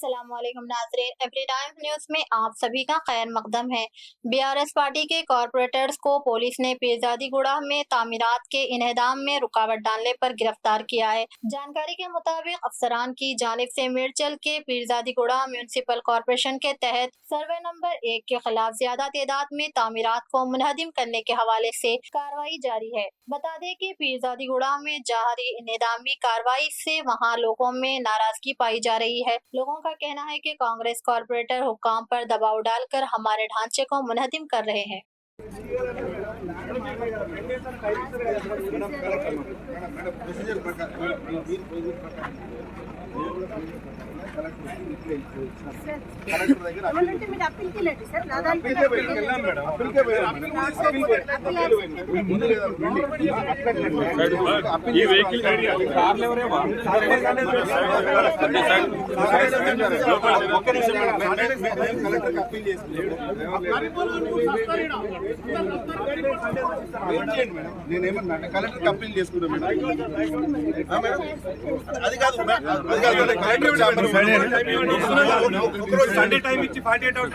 अस्सलामुअलैकुम नाज़रीन, every time news में आप सभी का खैर मकदम है। बीआरएस पार्टी के कॉरपोरेटर्स को पुलिस ने पीरजादीगुड़ा में तामीरात के इन्हेदाम में रुकावट डालने पर गिरफ्तार किया है। जानकारी के मुताबिक अफसरान की जानिब से मिर्चल के पीरजादीगुड़ा म्यूनिसिपल कॉरपोरेशन के तहत सर्वे नंबर 1 के खिलाफ ज्यादा तादाद में तामीरात को मुनहदिम करने के हवाले से कार्रवाई जारी है। बता दें कि पीरजादीगुड़ा में जारी इन्हेदामी कार्रवाई से वहाँ लोगों में नाराजगी पाई जा रही है। लोगों का कहना है कि कांग्रेस कॉरपोरेटर हुक्काम पर दबाव डालकर हमारे ढांचे को मुनहदिम कर रहे हैं। నేనేమన్నా కలెక్టర్ అప్పీల్ చేసుకున్నా అది కాదు సండే టైం ఇచ్చి 48 అవర్స్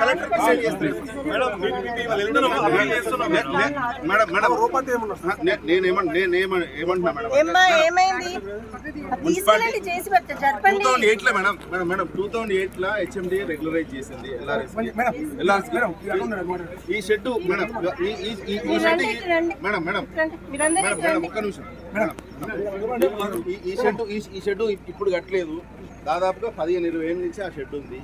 కలెక్టర్ డిసైడ్ చేస్తారు మేడం మేడం రూపాయి నేనేమంటున్నా మేడం ఏమైంది 2008 లో మేడం మేడం 2008 లో హెచ్ఎండి రెగ్యులరైజ్ చేసింది ఈ షెడ్ మేడం ఈ షెడ్ మేడం మేడం మేడం ఒక్క నిమిషం ఈ షెడ్ ఇప్పుడు కట్టలేదు, దాదాపుగా 15-20 ఏళ్ళ నుంచి ఆ షెడ్ ఉంది.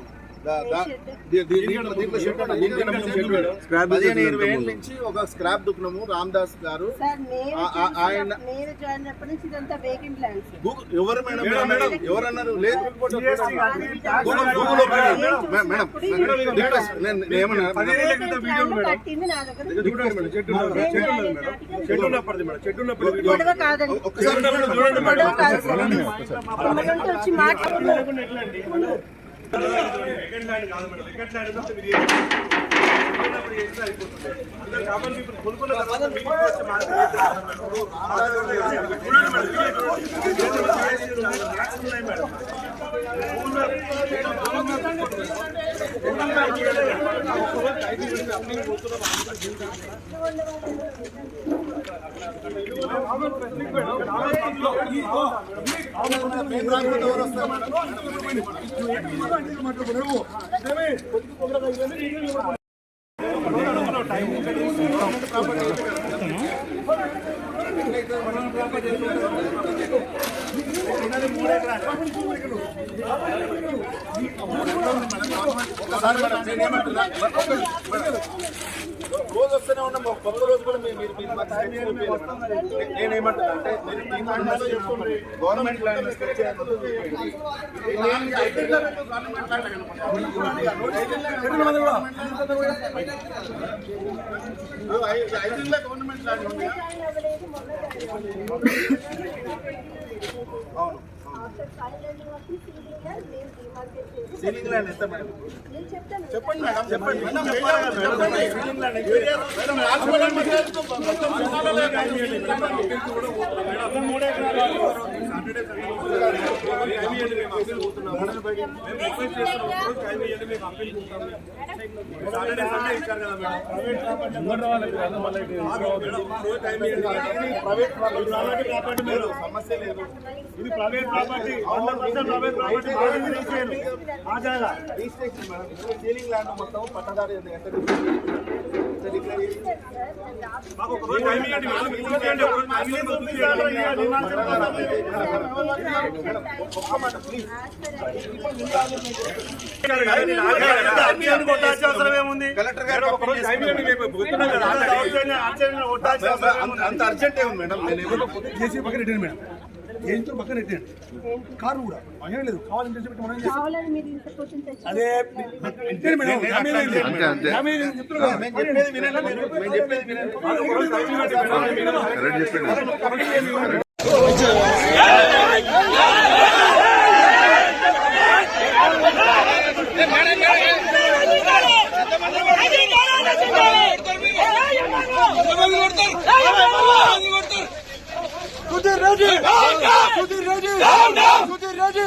దీంట్లో షెడ్ 15-20 ఏళ్ళ నుంచి ఒక స్క్రాప్ దుకాణము రామదాస్ గారు ఆయన ఎవరు మేడం ఎవరన్నారు లేదు రోజు వస్తూనే ఉన్నాం, కొత్త రోజు కూడా నేనేమంటున్నా అంటే గవర్నమెంట్ ల్యాండ్ గవర్నమెంట్ ల్యాండ్ ఉంది. అవును సీలింగ్ ల్యాండ్ ఎంత మేడం చెప్పండి మేడం చెప్పండి సమస్య లేదు, ఇది ప్రైవేట్ ప్రాపర్టీ సీలింగ్ ల్యాండ్ మొత్తం పట్టదారు కలెక్టర్ గారు అంత అర్జెంట్ ఏముంది మేడం? చేసి పక్కన పెట్టండి మేడం, ఏంటో పక్కన పెట్టండి. కారు కూడా ఏం లేదు, కావాలని అదే Sudir Raji!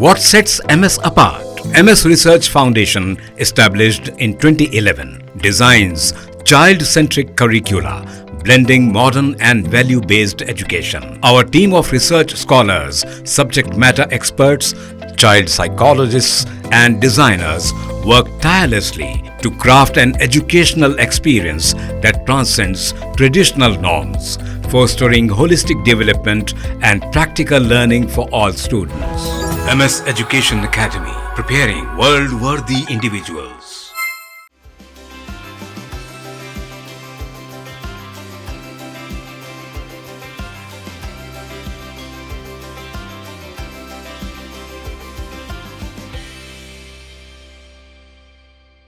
What sets MS apart? MS Research Foundation, established in 2011, designs child-centric curricula, blending modern and value-based education. Our team of research scholars, subject matter experts, child psychologists and designers work tirelessly to craft an educational experience that transcends traditional norms, fostering holistic development and practical learning for all students. MS Education Academy, preparing world-worthy individuals.